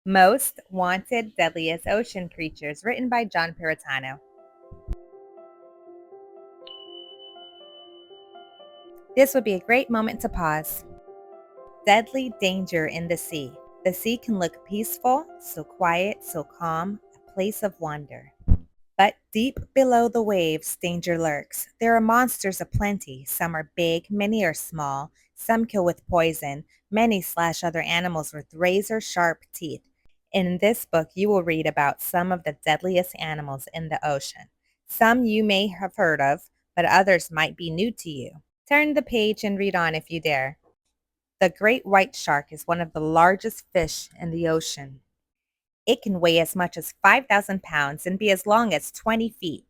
Most Wanted Deadliest Ocean Creatures, written by John Peritano. This would be a great moment to pause. Deadly danger in the sea. The sea can look peaceful, so quiet, so calm, a place of wonder. But deep below the waves, danger lurks. There are monsters aplenty. Some are big, many are small. Some kill with poison. Many slash other animals with razor-sharp teeth. In this book, you will read about some of the deadliest animals in the ocean. Some you may have heard of, but others might be new to you. Turn the page and read on if you dare. The great white shark is one of the largest fish in the ocean. It can weigh as much as 5,000 pounds and be as long as 20 feet.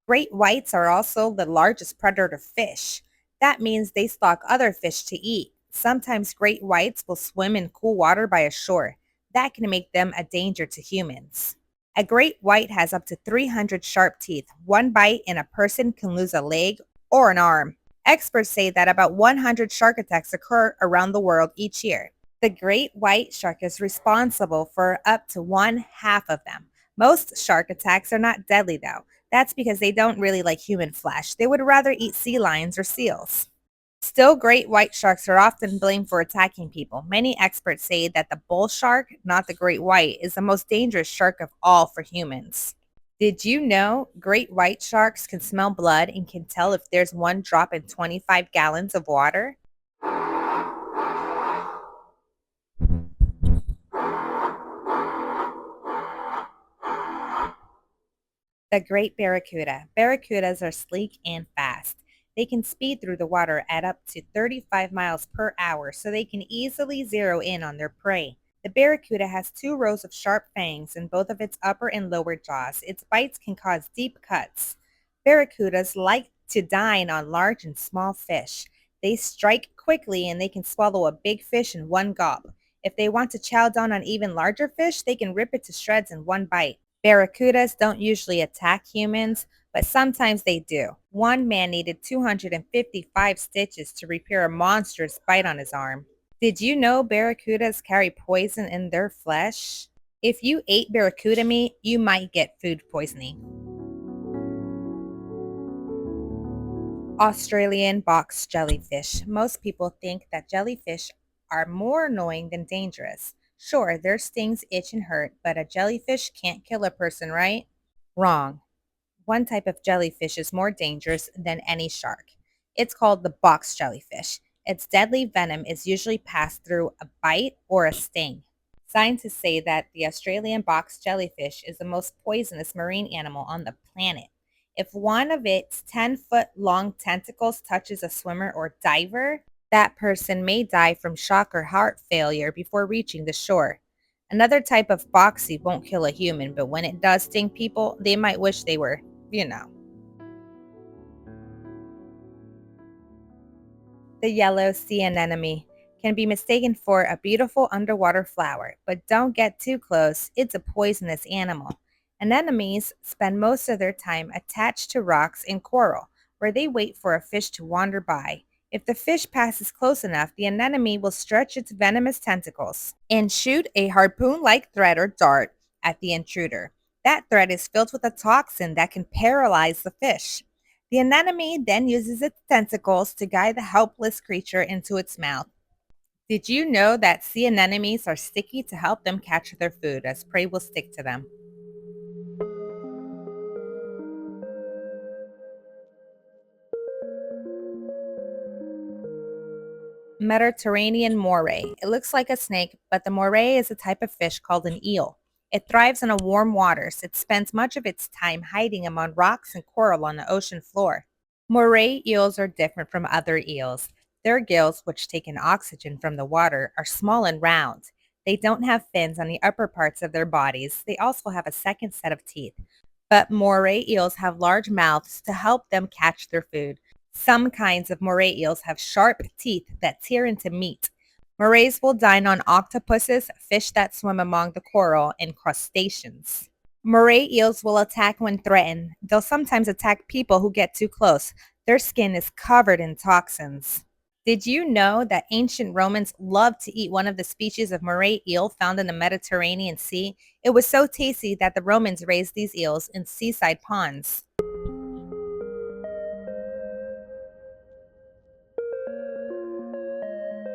Great whites are also the largest predator fish. That means they stalk other fish to eat. Sometimes great whites will swim in cool water by a shore. That can make them a danger to humans. A great white has up to 300 sharp teeth. One bite and a person can lose a leg or an arm. Experts say that about 100 shark attacks occur around the world each year. The great white shark is responsible for up to one half of them. Most shark attacks are not deadly, though. That's because they don't really like human flesh. They would rather eat sea lions or seals. Still, great white sharks are often blamed for attacking people. Many experts say that the bull shark, not the great white, is the most dangerous shark of all for humans. Did you know great white sharks can smell blood and can tell if there's one drop in 25 gallons of water? The great barracuda. Barracudas are sleek and fast. They can speed through the water at up to 35 miles per hour, so they can easily zero in on their prey. The barracuda has two rows of sharp fangs in both of its upper and lower jaws. Its bites can cause deep cuts. Barracudas like to dine on large and small fish. They strike quickly and they can swallow a big fish in one gulp. If they want to chow down on even larger fish, they can rip it to shreds in one bite. Barracudas don't usually attack humans, but sometimes they do. One man needed 255 stitches to repair a monstrous bite on his arm. Did you know barracudas carry poison in their flesh? If you ate barracuda meat, you might get food poisoning. Australian box jellyfish. Most people think that jellyfish are more annoying than dangerous. Sure, their stings itch and hurt, but a jellyfish can't kill a person, right? Wrong. One type of jellyfish is more dangerous than any shark. It's called the box jellyfish. Its deadly venom is usually passed through a bite or a sting. Scientists say that the Australian box jellyfish is the most poisonous marine animal on the planet. If one of its 10-foot-long tentacles touches a swimmer or diver, that person may die from shock or heart failure before reaching the shore. Another type of boxy won't kill a human, but when it does sting people, they might wish they were, you know. The yellow sea anemone can be mistaken for a beautiful underwater flower, but don't get too close, it's a poisonous animal. Anemones spend most of their time attached to rocks and coral, where they wait for a fish to wander by. If the fish passes close enough, the anemone will stretch its venomous tentacles and shoot a harpoon-like thread or dart at the intruder. That thread is filled with a toxin that can paralyze the fish. The anemone then uses its tentacles to guide the helpless creature into its mouth. Did you know that sea anemones are sticky to help them catch their food, as prey will stick to them? Mediterranean moray. It looks like a snake, but the moray is a type of fish called an eel. It thrives in warm waters. It spends much of its time hiding among rocks and coral on the ocean floor. Moray eels are different from other eels. Their gills, which take in oxygen from the water, are small and round. They don't have fins on the upper parts of their bodies. They also have a second set of teeth. But moray eels have large mouths to help them catch their food. Some kinds of moray eels have sharp teeth that tear into meat. Morays will dine on octopuses, fish that swim among the coral, and crustaceans. Moray eels will attack when threatened. They'll sometimes attack people who get too close. Their skin is covered in toxins. Did you know that ancient Romans loved to eat one of the species of moray eel found in the Mediterranean Sea? It was so tasty that the Romans raised these eels in seaside ponds.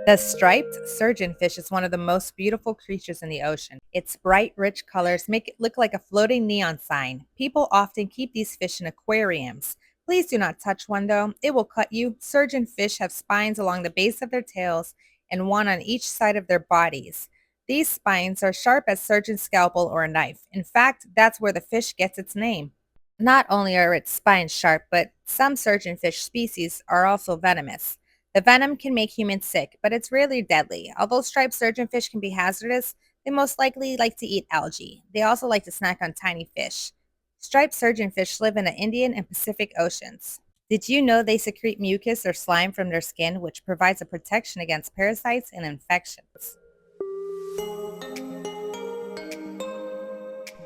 The striped surgeonfish is one of the most beautiful creatures in the ocean. Its bright, rich colors make it look like a floating neon sign. People often keep these fish in aquariums. Please do not touch one though, it will cut you. Surgeonfish have spines along the base of their tails and one on each side of their bodies. These spines are sharp as surgeon's scalpel or a knife. In fact, that's where the fish gets its name. Not only are its spines sharp, but some surgeonfish species are also venomous. The venom can make humans sick, but it's rarely deadly. Although striped surgeonfish can be hazardous, they most likely like to eat algae. They also like to snack on tiny fish. Striped surgeonfish live in the Indian and Pacific Oceans. Did you know they secrete mucus or slime from their skin, which provides a protection against parasites and infections?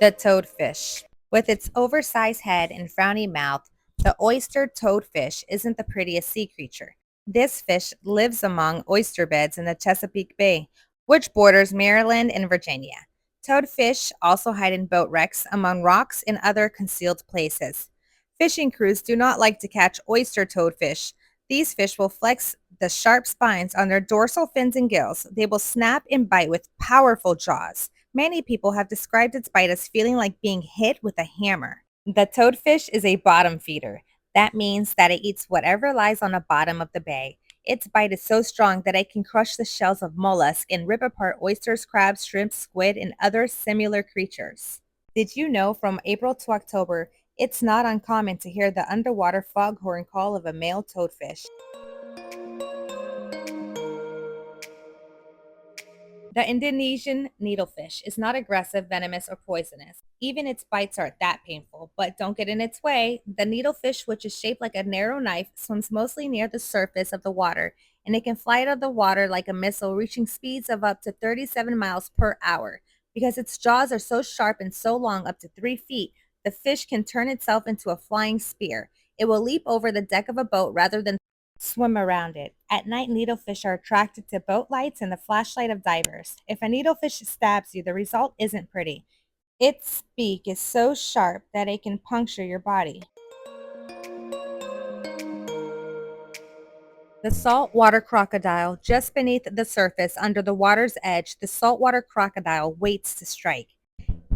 The toadfish. With its oversized head and frowny mouth, the oyster toadfish isn't the prettiest sea creature. This fish lives among oyster beds in the Chesapeake Bay, which borders Maryland and Virginia. Toadfish also hide in boat wrecks, among rocks, and other concealed places. Fishing crews do not like to catch oyster toadfish. These fish will flex the sharp spines on their dorsal fins and gills. They will snap and bite with powerful jaws. Many people have described its bite as feeling like being hit with a hammer. The toadfish is a bottom feeder. That means that it eats whatever lies on the bottom of the bay. Its bite is so strong that it can crush the shells of mollusks and rip apart oysters, crabs, shrimp, squid, and other similar creatures. Did you know from April to October, it's not uncommon to hear the underwater foghorn call of a male toadfish? The Indonesian needlefish is not aggressive, venomous, or poisonous. Even its bites aren't that painful, but don't get in its way. The needlefish, which is shaped like a narrow knife, swims mostly near the surface of the water, and it can fly out of the water like a missile, reaching speeds of up to 37 miles per hour. Because its jaws are so sharp and so long, up to 3 feet, the fish can turn itself into a flying spear. It will leap over the deck of a boat rather than swim around it. At night, needlefish are attracted to boat lights and the flashlight of divers. If a needlefish stabs you, the result isn't pretty. Its beak is so sharp that it can puncture your body. The saltwater crocodile, just beneath the surface under the water's edge, the saltwater crocodile waits to strike.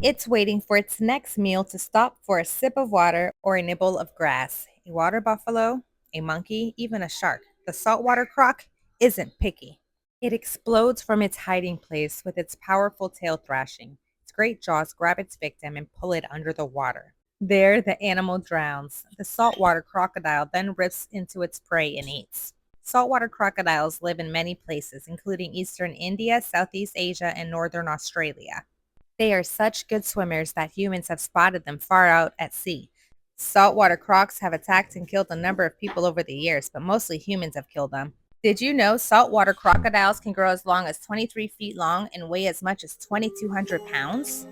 It's waiting for its next meal to stop for a sip of water or a nibble of grass. A water buffalo, a monkey, even a shark. The saltwater croc isn't picky. It explodes from its hiding place with its powerful tail thrashing. Its great jaws grab its victim and pull it under the water. There, the animal drowns. The saltwater crocodile then rips into its prey and eats. Saltwater crocodiles live in many places, including eastern India, Southeast Asia, and northern Australia. They are such good swimmers that humans have spotted them far out at sea. Saltwater crocs have attacked and killed a number of people over the years, but mostly humans have killed them. Did you know saltwater crocodiles can grow as long as 23 feet long and weigh as much as 2,200 pounds?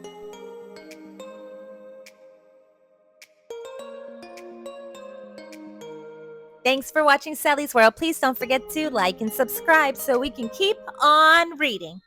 Thanks for watching Sally's World. Please don't forget to like and subscribe so we can keep on reading.